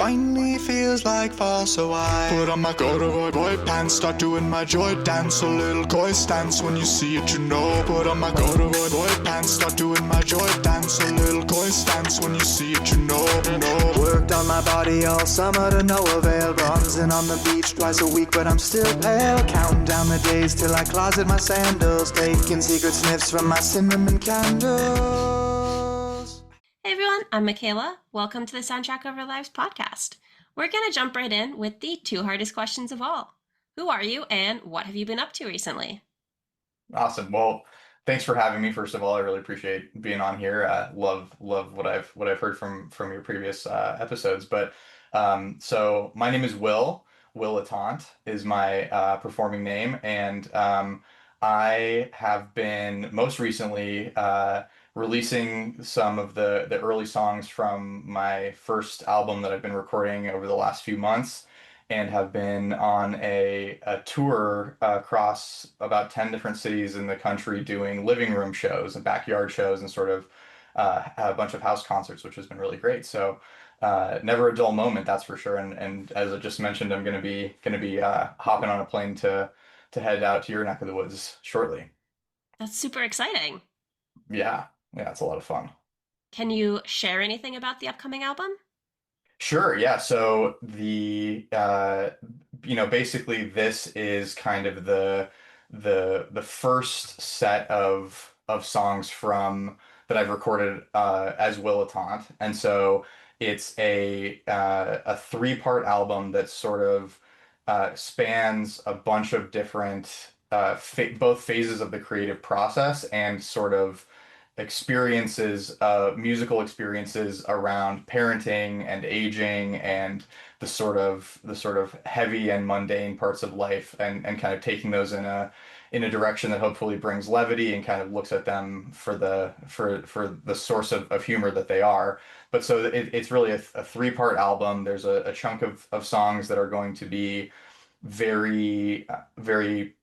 finally feels like fall, so I put on my corduroy boy pants, start doing my joy dance, a little koi stance. When you see it, you know. Put on my corduroy boy pants, start doing my joy dance, a little koi stance. When you see it, you know. Worked on my body all summer to no avail, bronzing on the beach twice a week, but I'm still pale. Counting down the days till I closet my sandals, taking secret sniffs from my cinnamon candles. Hey everyone, I'm Mackayla. Welcome to the Soundtrack of Our Lives podcast. We're going to jump right in with the two hardest questions of all. Who are you and what have you been up to recently? Awesome. Well, thanks for having me. First of all, I really appreciate being on here. Love what I've heard from your previous episodes. So my name is Will. Will Ettante is my performing name, and I have been most recently releasing some of the early songs from my first album that I've been recording over the last few months, and have been on a tour across about 10 different cities in the country doing living room shows and backyard shows and sort of a bunch of house concerts, which has been really great. So never a dull moment, that's for sure. And as I just mentioned, I'm gonna be hopping on a plane to head out to your neck of the woods shortly. That's super exciting. Yeah, yeah, it's a lot of fun. Can you share anything about the upcoming album? Sure, yeah. So basically this is kind of the first set of songs from that I've recorded as Will Attante. And so it's a three-part album that sort of spans a bunch of different both phases of the creative process and sort of experiences, musical experiences around parenting and aging and the sort of heavy and mundane parts of life, and kind of taking those in a direction that hopefully brings levity and kind of looks at them for the source of humor that they are. But so it's really a three-part album. There's a chunk of songs that are going to be very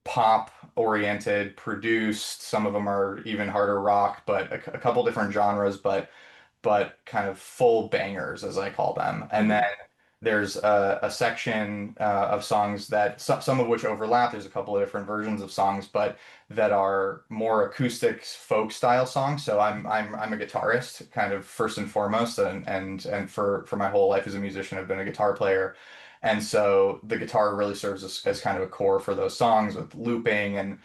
pop oriented, produced. Some of them are even harder rock, but a couple different genres, but kind of full bangers, as I call them. And Mm-hmm. then there's a section of songs that some of which overlap. There's a couple of different versions of songs, but that are more acoustic folk style songs. So I'm a guitarist, kind of first and foremost, and for my whole life as a musician, I've been a guitar player. And so the guitar really serves as kind of a core for those songs with looping and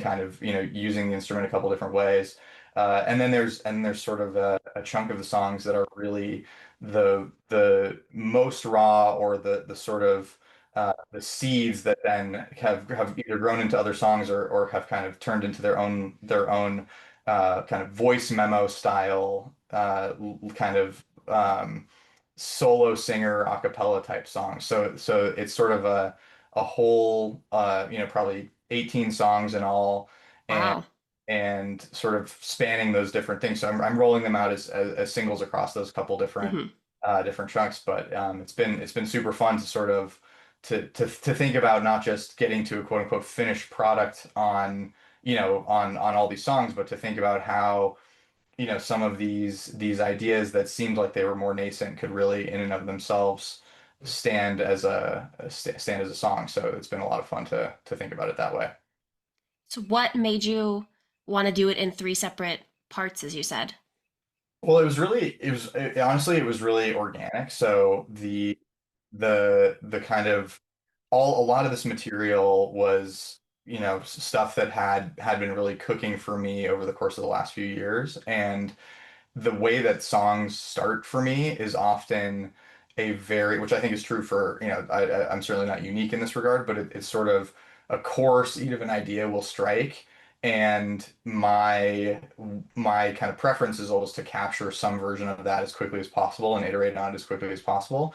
kind of using the instrument a couple different ways. And there's sort of a chunk of the songs that are really the most raw, or the sort of the seeds that then have either grown into other songs, or have kind of turned into their own kind of voice memo style kind of solo singer a cappella type song. So it's sort of a whole probably 18 songs in all, and Wow. and sort of spanning those different things. So I'm rolling them out as singles across those couple Mm-hmm. different chunks. But it's been super fun to sort of to think about not just getting to a quote unquote finished product on all these songs, but to think about how some of these ideas that seemed like they were more nascent could really in and of themselves stand as a song. So it's been a lot of fun to think about it that way. So, what made you want to do it in three separate parts, as you said? Well, honestly, it was really organic. So the kind of a lot of this material was stuff that had been really cooking for me over the course of the last few years. And the way that songs start for me is often which I think is true for, I'm certainly not unique in this regard, but it's sort of a core seed of an idea will strike. And my kind of preference is always to capture some version of that as quickly as possible and iterate on it as quickly as possible.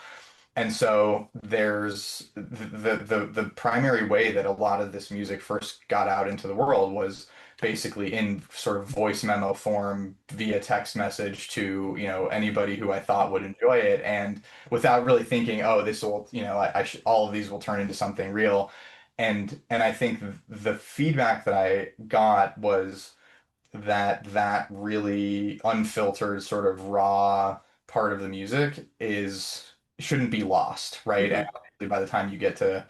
And so there's the primary way that a lot of this music first got out into the world was basically in sort of voice memo form via text message to, anybody who I thought would enjoy it, and without really thinking, oh, this will, all of these will turn into something real. And I think the feedback that I got was that really unfiltered, sort of raw part of the music shouldn't be lost, right? And Hmm. obviously by the time you get to,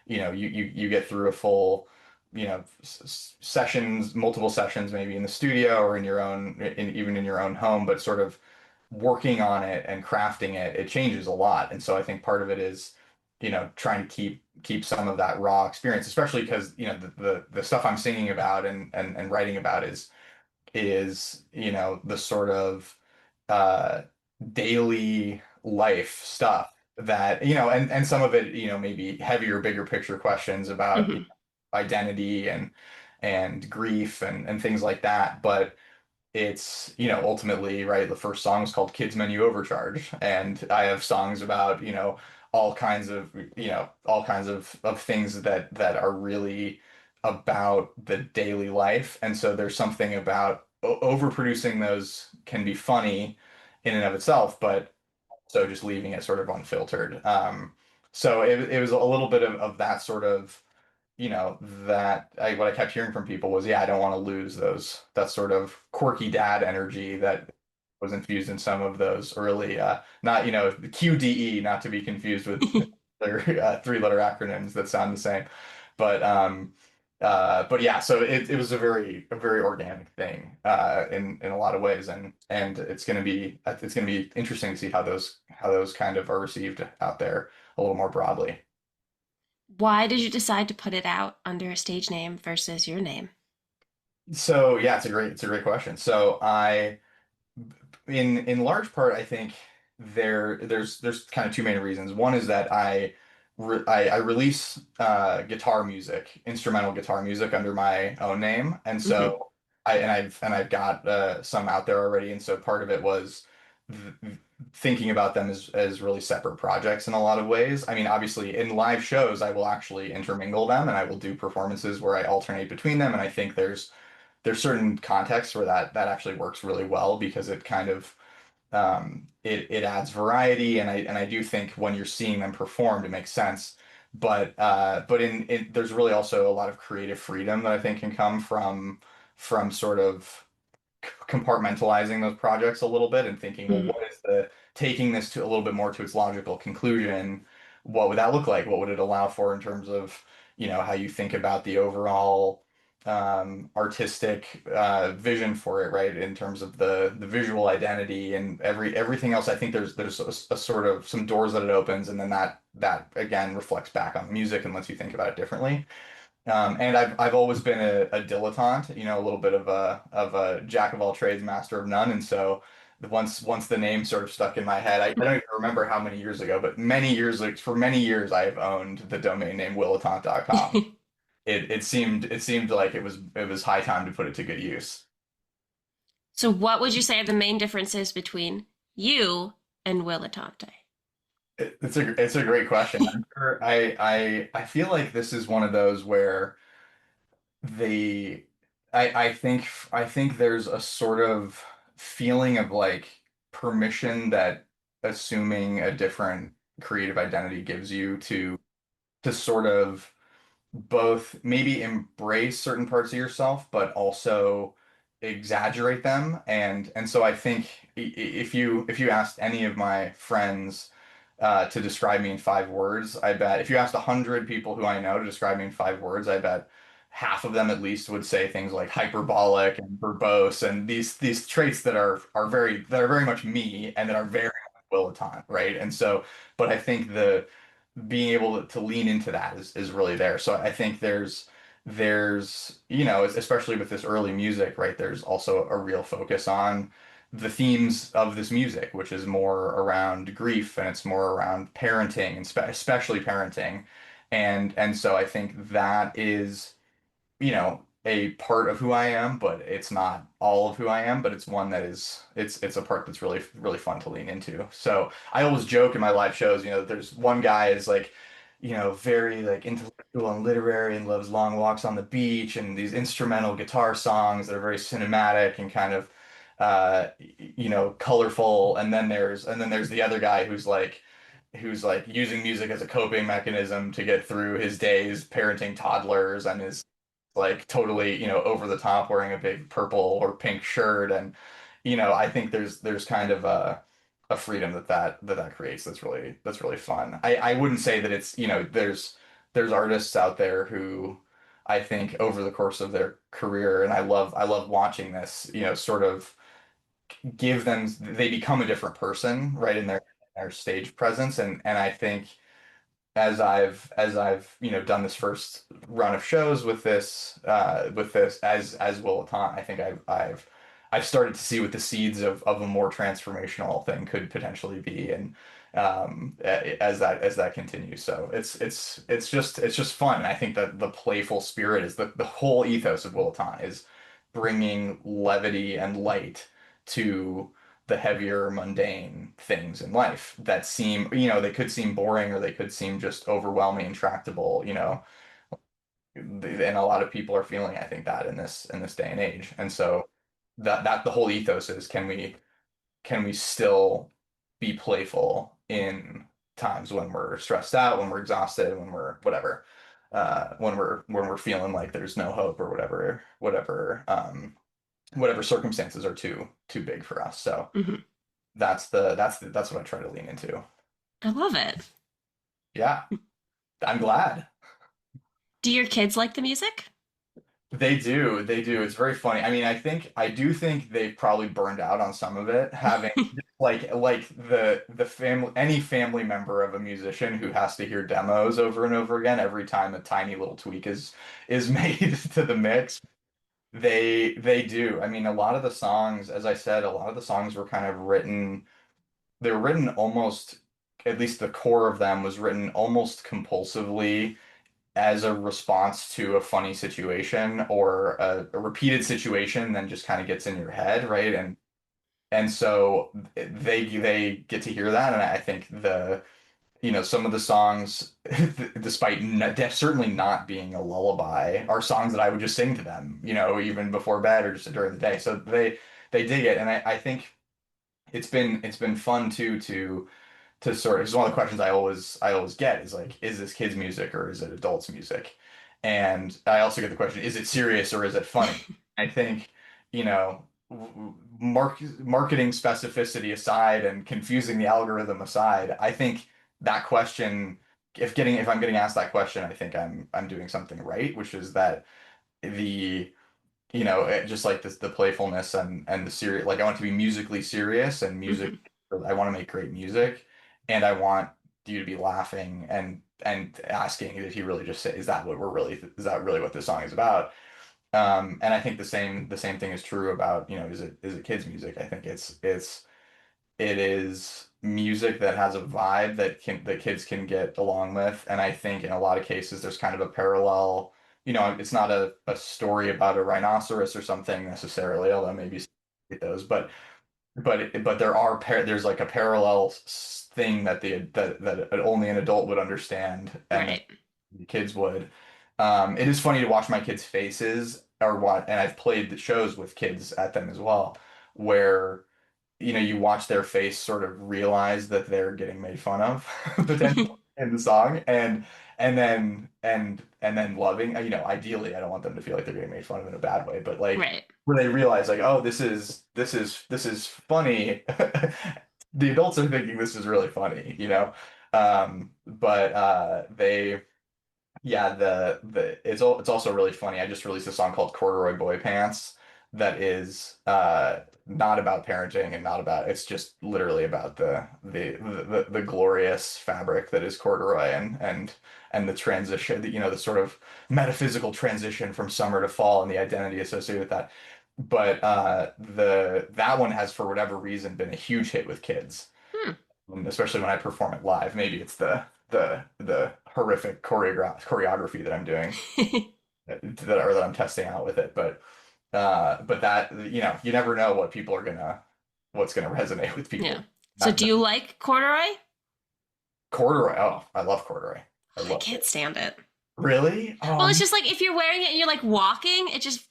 you get through a full, sessions, multiple sessions, maybe in the studio or in your own, even in your own home, but sort of working on it and crafting it, it changes a lot. And so I think part of it is, trying to keep some of that raw experience, especially because, the stuff I'm singing about and writing about is, the sort of uh daily life stuff that, and some of it, maybe heavier, bigger picture questions about, Hmm. identity and grief and things like that. But it's, ultimately, right, the first song is called Kids Menu Overcharge, and I have songs about, all kinds of things that are really about the daily life. And so there's something about overproducing those can be funny in and of itself, but so just leaving it sort of unfiltered. So it was a little bit of that sort of, what I kept hearing from people was, yeah, I don't want to lose that sort of quirky dad energy that was infused in some of those early, not, the QDE, not to be confused with their three-letter acronyms that sound the same. But but yeah, so it was a very organic thing in a lot of ways, and it's gonna be interesting to see how those kind of are received out there a little more broadly. Why did you decide to put it out under a stage name versus your name? So yeah, it's a great question. So in large part, I think there's kind of two main reasons. One is that I release guitar music, instrumental guitar music under my own name, and Hmm. so I've got some out there already, and so part of it was th thinking about them as really separate projects in a lot of ways. I mean, obviously in live shows, I will actually intermingle them, and I will do performances where I alternate between them, and I think there's certain contexts where that actually works really well because it kind of it adds variety, and I do think when you're seeing them performed, it makes sense. But there's really also a lot of creative freedom that I think can come from sort of compartmentalizing those projects a little bit and thinking, well, Hmm. what is the taking this to a little bit more to its logical conclusion? What would that look like? What would it allow for in terms of, how you think about the overall artistic vision for it, right? In terms of the visual identity and everything else. I think there's a sort of some doors that it opens, and then that again reflects back on the music and lets you think about it differently. And I've always been a dilettante, a little bit of a jack of all trades, master of none. And so once the name sort of stuck in my head, I don't even remember how many years ago, but like for many years I've owned the domain name dilettante.com. It seemed like it was high time to put it to good use. So, what would you say are the main differences between you and Will Attante? It's a great question. I'm sure I feel like this is one of those where the I think there's a sort of feeling of like permission that assuming a different creative identity gives you to sort of both maybe embrace certain parts of yourself, but also exaggerate them. And so I think if you asked any of my friends to describe me in 5 words, I bet if you asked 100 people who I know to describe me in 5 words, I bet half of them at least would say things like hyperbolic and verbose and these traits that are very much me and that are very Williton, right? And so, but I think the being able to lean into that is really there. So I think there's especially with this early music, right? There's also a real focus on the themes of this music, which is more around grief and it's more around parenting and especially parenting. And so I think that is a part of who I am, but it's not all of who I am, but it's one that it's a part that's really really fun to lean into. So I always joke in my live shows, there's one guy is like, very like intellectual and literary and loves long walks on the beach and these instrumental guitar songs that are very cinematic and kind of colorful. And then there's the other guy who's like using music as a coping mechanism to get through his days parenting toddlers and is like totally, over the top wearing a big purple or pink shirt. And, I think there's kind of a freedom that creates that's really fun. I wouldn't say that it's, there's artists out there who I think over the course of their career, and I love watching this, sort of they become a different person, right, in their stage presence. And I think as I've done this first run of shows with this as will Ettante, I think I've started to see what the seeds of a more transformational thing could potentially be, and as that continues. So it's just fun. And I think that the playful spirit is the whole ethos of will Ettante is bringing levity and light to the heavier, mundane things in life that seem, they could seem boring or they could seem just overwhelming, intractable, and a lot of people are feeling, I think, that in this day and age. And so that the whole ethos is, can we still be playful in times when we're stressed out, when we're exhausted, when we're whatever, when we're feeling like there's no hope or whatever circumstances are too big for us. So Hmm. that's what I try to lean into. I love it. Yeah, I'm glad. Do your kids like the music? They do. It's very funny. I mean, I do think they've probably burned out on some of it, having like the family any family member of a musician who has to hear demos over and over again every time a tiny little tweak is made to the mix. They do. I mean, a lot of the songs, as I said, a lot of the songs were kind of written, they were written almost, at least the core of them was written almost compulsively as a response to a funny situation or a repeated situation, then just kind of gets in your head, right? And so they get to hear that, and I think some of the songs, despite certainly not being a lullaby, are songs that I would just sing to them, even before bed or just during the day. So they dig it, and I think it's been fun too to sort of, it's one of the questions I always get is like, is this kids music or is it adults music? And I also get the question, is it serious or is it funny? I think, marketing specificity aside and confusing the algorithm aside, I think that question, if I'm getting asked that question, I think I'm doing something right, which is that the just like this, the playfulness and the serious, like I want it to be musically serious and Hmm. I want to make great music, and I want you to be laughing and asking, did he really just say, is that really what this song is about? And I think the same thing is true about, is it kids music? I think it is music that has a vibe that kids can get along with. And I think in a lot of cases there's kind of a parallel, it's not a story about a rhinoceros or something necessarily, although maybe those, but there's like a parallel thing that only an adult would understand and that Right. the kids would. It is funny to watch my kids' faces or what, and I've played the shows with kids at them as well, where you watch their face sort of realize that they're getting made fun of potentially in the song, and then loving, ideally I don't want them to feel like they're getting made fun of in a bad way, but like Right. where they realize like, oh, this is funny. The adults are thinking this is really funny, but they yeah, it's also really funny. I just released a song called Corduroy Boy Pants that is not about parenting and not about, it's just literally about the glorious fabric that is corduroy and the transition, the sort of metaphysical transition from summer to fall and the identity associated with that. But the that one has, for whatever reason, been a huge hit with kids, Hmm. especially when I perform it live. Maybe it's the horrific choreography that I'm doing that I'm testing out with it. But that, you never know what's gonna resonate with Yeah. people. So do you like corduroy? Corduroy. Oh, I love corduroy. I I love can't it. stand it. Really? Well, it's just like if you're wearing it and you're like walking, it just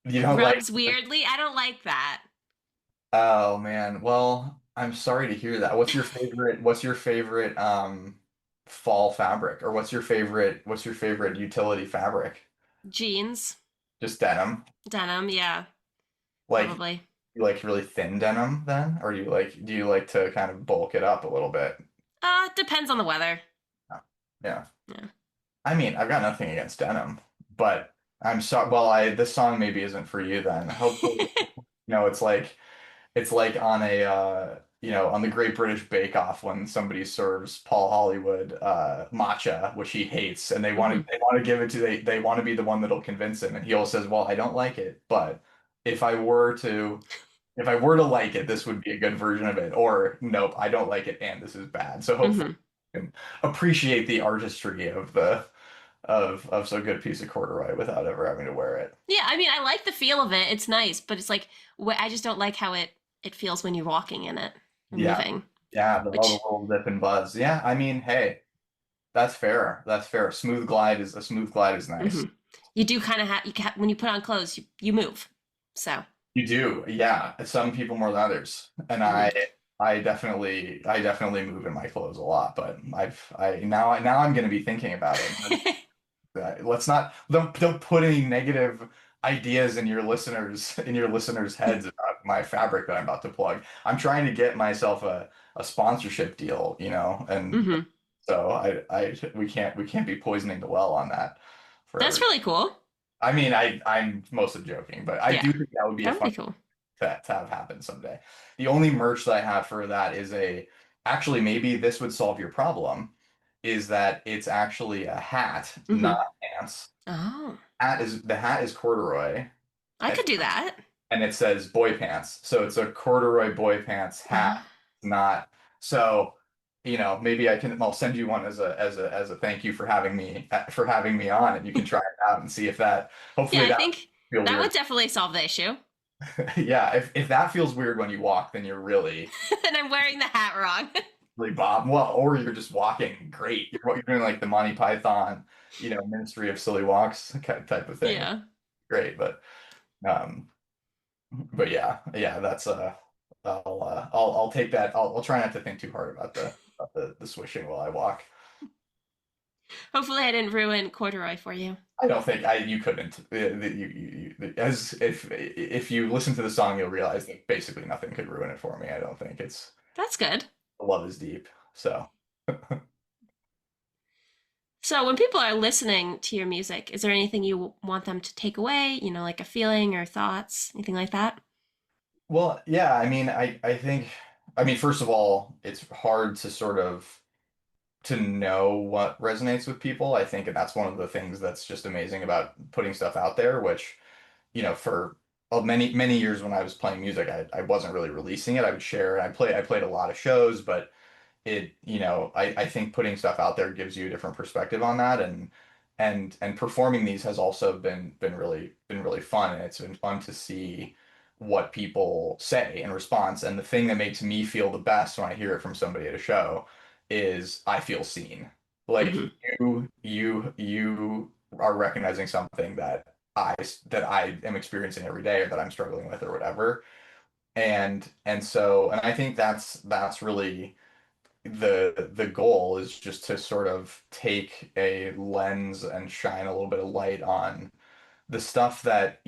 You don't like? rubs weirdly. I don't like that. Oh man. Well, I'm sorry to hear that. What's your favorite fall fabric, or what's your favorite utility fabric? Jeans, Just denim. denim, yeah, Like probably. You like really thin denim then, or do you like to kind of bulk it up a little bit? Depends on the weather. Yeah. Yeah. I mean, I've got nothing against denim, but I'm sorry. Well, I this song maybe isn't for you then. Hopefully, it's like on a on the Great British Bake Off when somebody serves Paul Hollywood matcha, which he hates, and Hmm. they want to give it to they want to be the one that'll convince him, and he always says, "Well, I don't like it, but if I were to if I were to like it, this would be a good version of it," or nope, I don't like it and this is bad. So hopefully Hmm. you can appreciate the artistry of the of so good piece of corduroy without ever having to wear it. Yeah, I mean, I like the feel of it. It's nice, but it's like I just don't like how it feels when you're walking in it or Yeah. moving. Yeah, all the Which, little zip and buzz. Yeah, I mean, hey, that's fair. That's fair. A smooth glide is nice. hmm, you do kind of have when you put on clothes, you move. So, You do, yeah. Some people more than others, and mhm. I definitely move in my clothes a lot. But now I'm going to be thinking about it. Let's not don't put any negative ideas in your listeners' heads about my fabric that I'm about to plug. I'm trying to get myself a sponsorship deal, and Hmm. so we can't be poisoning the well on that for That's every. really cool. I mean, I'm mostly joking, but I Yeah, do think that would be a that would fun be cool. to have happen someday. The only merch that I have for that is actually maybe this would solve your problem, is that it's actually a hat, not Hmm. pants. Oh, The hat is corduroy, I and could do that. it says boy pants. So it's a corduroy boy pants hat, Oh. not so. Maybe I'll send you one as a thank you for having me on, and you can try it out and see if that Yeah, hopefully I that think feel that would weird. definitely solve the issue. Yeah, if that feels weird when you walk, then you're And I'm wearing the hat wrong. really Bob. Well, or you're just walking great. You're doing like the Monty Python, Ministry of Silly Walks kind of type of thing. Yeah. Great, um, but yeah, that's I'll take that. I'll try not to think too hard about the swishing while I walk. Hopefully, I didn't ruin corduroy for you. I don't think you couldn't. As if you listen to the song, you'll realize that basically nothing could ruin it for me. I don't think it's That's good. love is deep. So. So, when people are listening to your music, is there anything you want them to take away? Like a feeling or thoughts, anything like that? Well, yeah, I mean, I mean, first of all, it's hard to sort of to know what resonates with people. I think, and that's one of the things that's just amazing about putting stuff out there, which, for many years when I was playing music, I wasn't really releasing it. I would share, I played a lot of shows, but I think putting stuff out there gives you a different perspective on that, and performing these has also been really fun, and it's been fun to see what people say in response. And the thing that makes me feel the best when I hear it from somebody at a show is I feel seen. Like Hmm. you are recognizing something that I am experiencing every day or that I'm struggling with or whatever. And I think that's really the goal, is just to sort of take a lens and shine a little bit of light on the stuff that,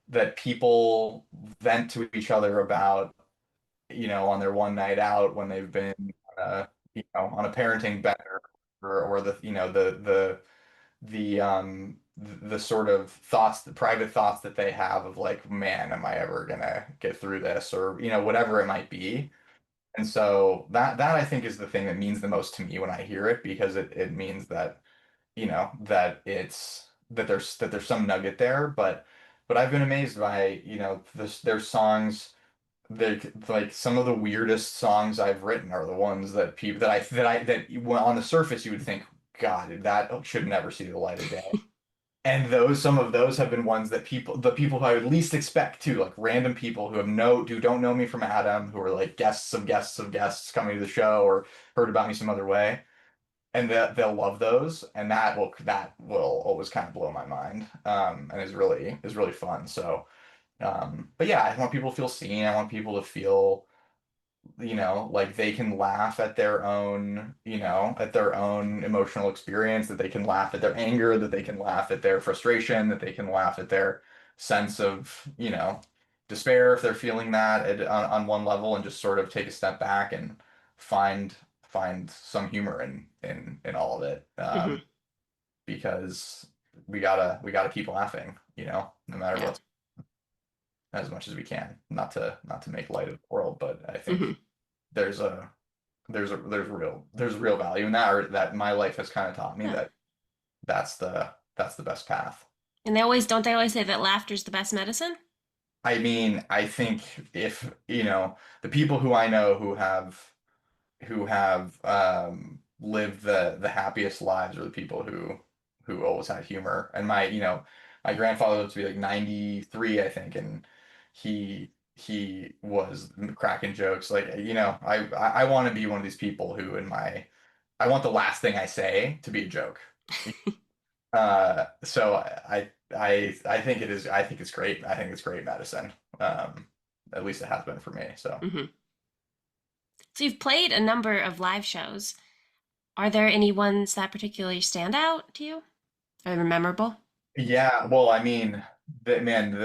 that people vent to each other about, on their one night out when they've been on a parenting bender, or the sort of thoughts, the private thoughts that they have of like, man, am I ever gonna get through this, or whatever it might be. And so that I think is the thing that means the most to me when I hear it, because it means that, that there's some nugget there. But I've been amazed by, there's songs, like some of the weirdest songs I've written are the ones that people that well, on the surface you would think, God, that should never see the light of day. And some of those have been ones that the people who I would least expect to, like random people who don't know me from Adam, who are like guests of guests of guests coming to the show or heard about me some other way, and they'll love those, and that will always kind of blow my mind, and is really fun. So, but yeah, I want people to feel seen. I want people to feel, like they can laugh at their own, at their own emotional experience, that they can laugh at their anger, that they can laugh at their frustration, that they can laugh at their sense of, despair if they're feeling that on one level, and just sort of take a step back and find find some humor in all of it. Hmm. Because we gotta keep laughing, no matter Yeah. what, as much as we can. Not to make light of the world, but I think Hmm. there's a there's real value in that, or that my life has kind of taught me Yeah. that that's the best path. And they always say that laughter's the best medicine? I mean, I think if, the people who I know who have lived the happiest lives are the people who always had humor. And my grandfather lived to be like 93, I think, and he was cracking jokes. Like, I want to be one of these people who I want the last thing I say to be a joke. So I think I think it's great. I think it's great medicine. At least it has been for me. So. Hmm. So you've played a number of live shows. Are there any ones that particularly stand out to you? Are they memorable? Yeah, well, I mean, man,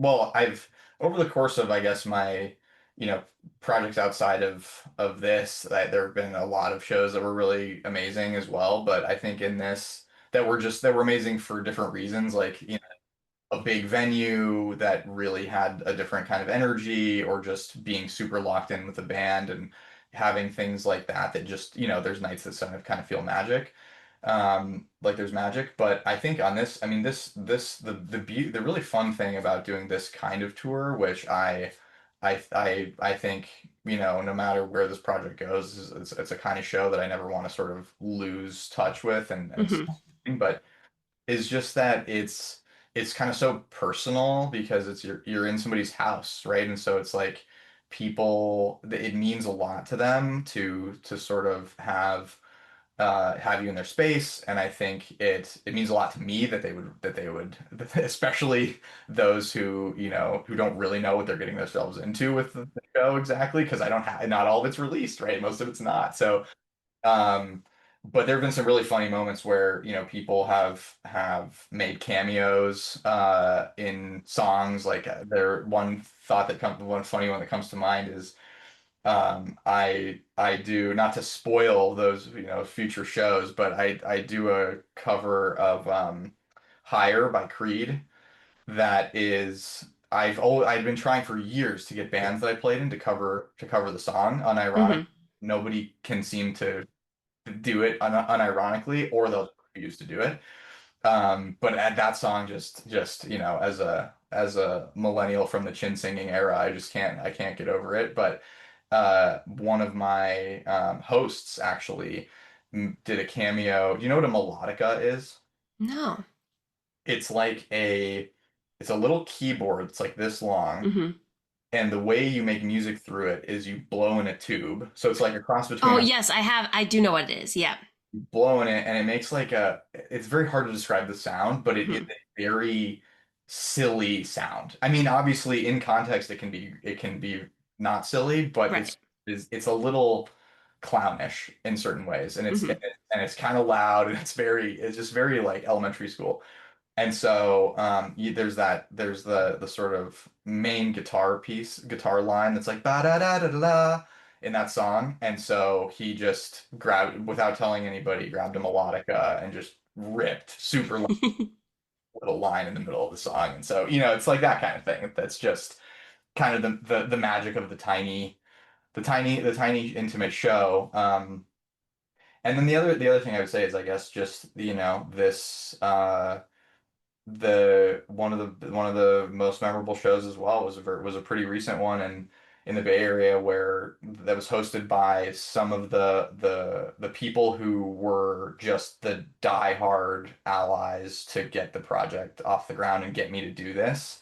I've over the course of, I guess, my, you know, projects outside of this, there have been a lot of shows that were really amazing as well. But I think in this that were amazing for different reasons, like, a big venue that really had a different kind of energy, or just being super locked in with the band and having things like that that just, there's nights that kind of feel magic. Like there's magic. But I think on this, I mean, the really fun thing about doing this kind of tour, which I think, no matter where this project goes, it's a kind of show that I never want to sort of lose touch with, Hmm. but is just that it's kind of so personal, because you're in somebody's house, right? And so it's like, it means a lot to them to sort of have you in their space. And I think it means a lot to me that they would especially those who don't really know what they're getting themselves into with the show exactly, because I don't have not all of it's released, right? Most of it's not. So, um, but there have been some really funny moments where, people have made cameos in songs. Like, one funny one that comes to mind is, I do, not to spoil those, future shows, but I do a cover of Higher by Creed. That is, I've been trying for years to get bands that I played in to cover the song unironic. Hmm. Nobody can seem to do it unironically, or they'll refuse to do it. But at that song, just as a millennial from the chin singing era, I can't get over it. But one of my hosts actually did a cameo. Do you know what a melodica is? No. It's like it's a little keyboard. It's like this long, Hmm. and the way you make music through it is you blow in a tube. So it's like a cross Oh, between a yes, I have. I do know what it is. Yeah. blowing it, and it makes like it's very hard to describe the sound, but it is Hmm. a very silly sound. I mean, obviously in context it can be not silly, but Right. it's a little clownish in certain ways, and Hmm. it's kind of loud, and it's just very like elementary school. And so, there's the sort of main guitar line that's like ba da da da da da in that song. And so he just grabbed, without telling anybody, grabbed a melodica and just ripped super little line in the middle of the song. And so, it's like that kind of thing. That's just kind of the magic of the tiny intimate show. And then the other thing I would say is, I guess, just, this the one of the most memorable shows as well was a pretty recent one in the Bay Area, where that was hosted by some of the people who were just the diehard allies to get the project off the ground and get me to do this.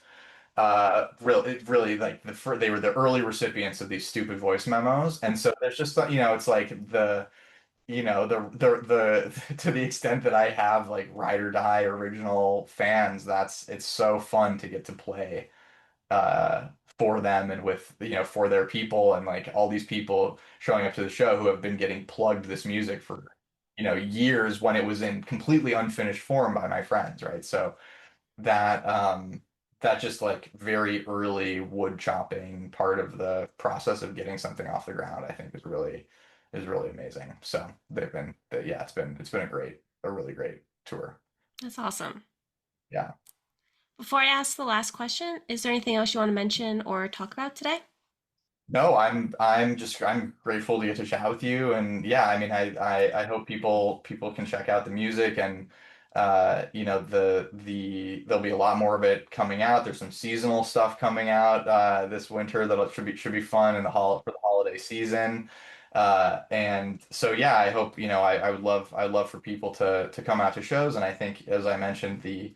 Really, like, they were the early recipients of these stupid voice memos. And so there's just, it's like, to the extent that I have like ride or die original fans, it's so fun to get to play uh for them, and with, for their people, and like all these people showing up to the show who have been getting plugged this music for, years, when it was in completely unfinished form by my friends, right? So that that just like very early wood chopping part of the process of getting something off the ground, I think is really amazing. So yeah, it's been a really great tour. That's awesome. Yeah. Before I ask the last question, is there anything else you want to mention or talk about today? No, I'm grateful to get to chat with you, and yeah, I mean I hope people can check out the music, and there'll be a lot more of it coming out. There's some seasonal stuff coming out this winter that should be fun in for the holiday season. And so yeah, I hope I'd love for people to come out to shows, and I think, as I mentioned, the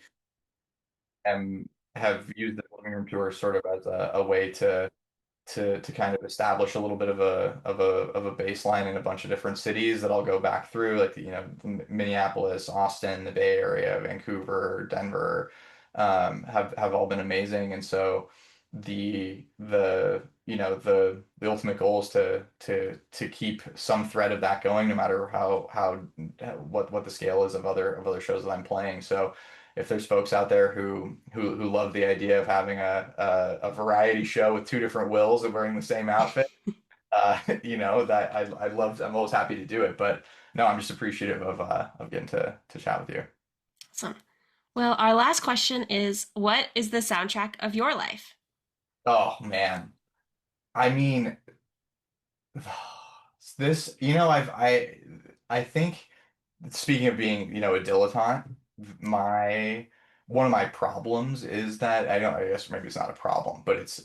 have used the living room tour sort of as a way to kind of establish a little bit of a baseline in a bunch of different cities that I'll go back through, like Minneapolis, Austin, the Bay Area, Vancouver, Denver, have all been amazing. And so the ultimate goal is to keep some thread of that going, no matter what the scale is of other shows that I'm playing. So if there's folks out there who love the idea of having a variety show with two different Wills and wearing the same outfit, that I'm always happy to do it. But no, I'm just appreciative of getting to chat with you. Awesome. Well, our last question is, what is the soundtrack of your life? Oh man. I mean, this, I think, speaking of being, a dilettante, my one of my problems is that I guess maybe it's not a problem, but it's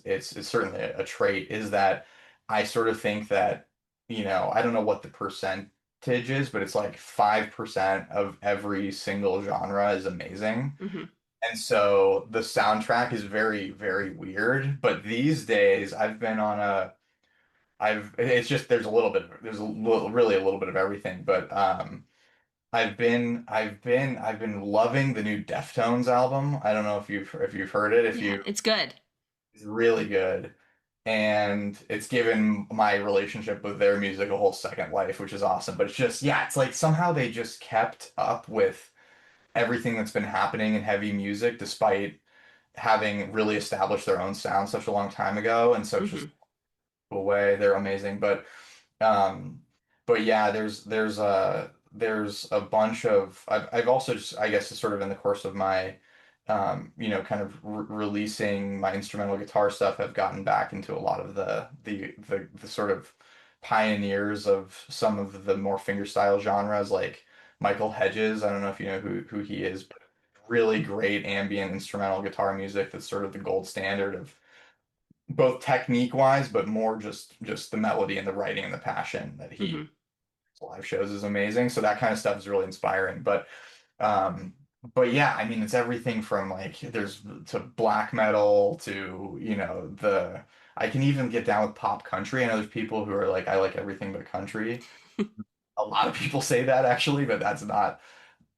certainly a trait, is that I sort of think that, I don't know what the percentage is, but it's like 5% of every single genre is amazing. Hmm. And so the soundtrack is very, very weird. But these days it's just really a little bit of everything. But I've been loving the new Deftones album. I don't know if you've heard it. If Yeah, you it's good. It's really good. And it's given my relationship with their music a whole second life, which is awesome. But it's just, yeah, it's like somehow they just kept up with everything that's been happening in heavy music, despite having really established their own sound such a long time ago. And so it's Hmm. just a way they're amazing. Um, but yeah, there's a bunch of I've also just, I guess, sort of in the course of my kind of releasing my instrumental guitar stuff, I've gotten back into a lot of the sort of pioneers of some of the more fingerstyle genres, like Michael Hedges. I don't know if you know who he is, but really great ambient instrumental guitar music that's sort of the gold standard of both technique wise, but more just the melody and the writing and the passion that Hmm. he live shows is amazing. So that kind of stuff is really inspiring. Um, but yeah, I mean, it's everything from like there's to black metal to I can even get down with pop country. I know there's people who are like, I like everything but country. A lot of people say that actually, but that's not.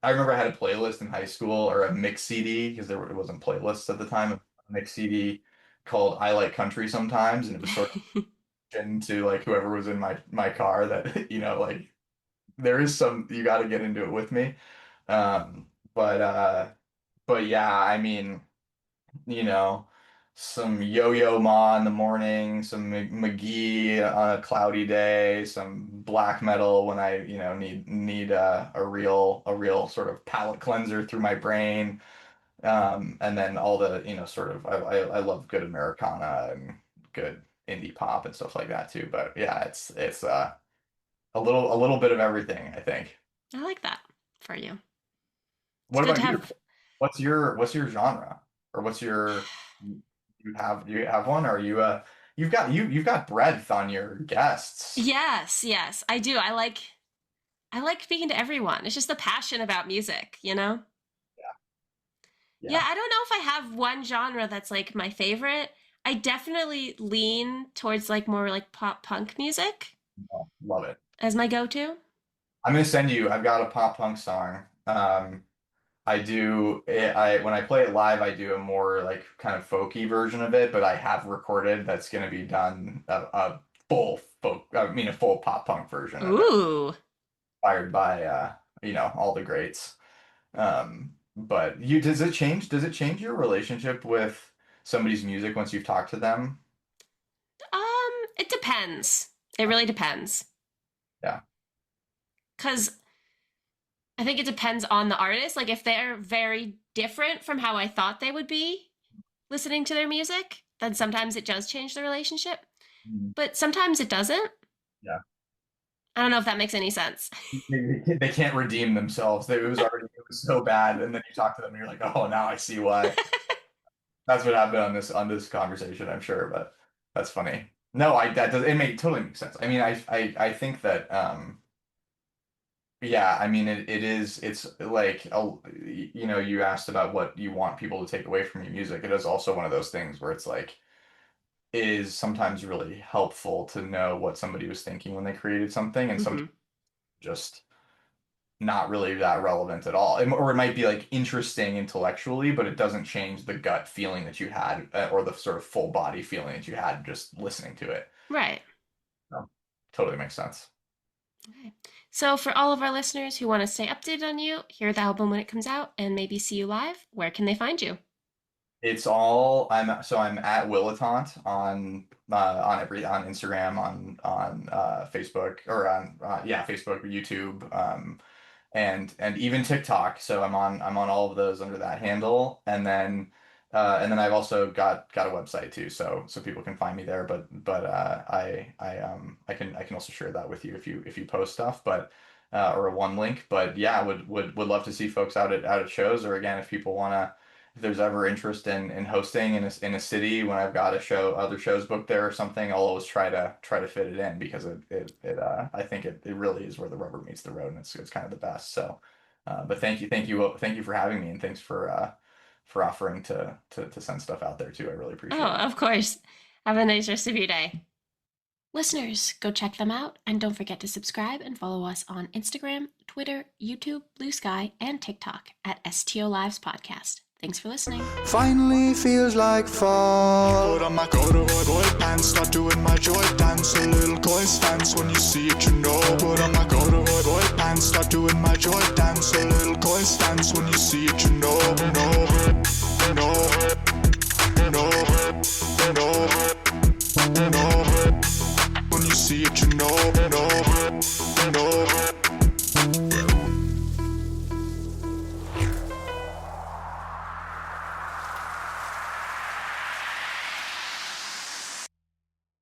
I remember I had a playlist in high school, or a mix CD, because it wasn't playlists at the time. A mix CD called "I Like Country Sometimes," and it was sort of into like whoever was in my car that like there is some, you got to get into it with me. Um, but uh, but yeah, I mean, you know, some Yo-Yo Ma in the morning, some McGee on a cloudy day, some black metal when I, need a real sort of palate cleanser through my brain. And then all the, sort of I love good Americana and good indie pop and stuff like that too. But yeah, it's a little bit of everything, I think. I like that for you. It's What good to about you? have. What's your genre? Or do you have one? Or are you you've got breadth on your guests. Yes, yes, I do. I like speaking to everyone. It's just the passion about music, you know? Yeah, Yeah. I don't know if I have one genre that's like my favorite. I definitely lean towards like more like pop punk music Love it. as my go-to. I've got a pop punk song. When I play it live, I do a more like kind of folky version of it, but I have recorded that's going to be done a full folk, I mean a full pop punk version of it, Ooh. inspired by all the greats. Um, But does it change your relationship with somebody's music once you've talked to them? It depends. It really depends. Yeah. Because I think it depends on the artist. Like if they're very different from how I thought they would be listening to their music, then sometimes it does change the relationship. Mhm. But sometimes it doesn't. Yeah. I don't know if that makes any sense. They can't redeem themselves. It was so bad, and then you talk to them and you're like, oh, now I see why. That's what happened on this conversation, I'm sure, but that's funny. No, I that does it make totally makes sense. I mean, I think that yeah, I mean it's like you know, you asked about what you want people to take away from your music. It is also one of those things where it's like it is sometimes really helpful to know what somebody was thinking when they created something, and sometimes Mm-hmm. just not really that relevant at all. Or it might be like interesting intellectually, but it doesn't change the gut feeling that you had or the sort of full body feeling that you had just listening to it. Right. So, totally makes sense. Okay. So, for all of our listeners who want to stay updated on you, hear the album when it comes out, and maybe see you live, where can they find you? It's all I'm at Willitaunt on on Instagram, on Facebook, or on yeah, Facebook, YouTube, and even TikTok. So I'm on all of those under that handle, and then I've also got a website too, so people can find me there. But I can also share that with you if you post stuff, but or a one link. But yeah, would love to see folks out at shows, or again, if people wanna. If there's ever interest in hosting in a city when I've got a show, other shows booked there or something, I'll always try to fit it in because I think it really is where the rubber meets the road, and it's kind of the best. So, but thank you for having me, and thanks for offering to send stuff out there too. I really Oh, appreciate it. of course. Have a nice rest of your day. Listeners, go check them out and don't forget to subscribe and follow us on Instagram, Twitter, YouTube, Blue Sky, and TikTok at STO Lives Podcast. Thanks for listening. Finally feels like fall. Put on my corduroy boy pants, start doing my joy dance. A little koi stance when you see it, you know. Put on my corduroy boy pants, start doing my joy dance. A little koi stance when you see it, you know. No, no, no, no, no. When you see it, you know. No, no.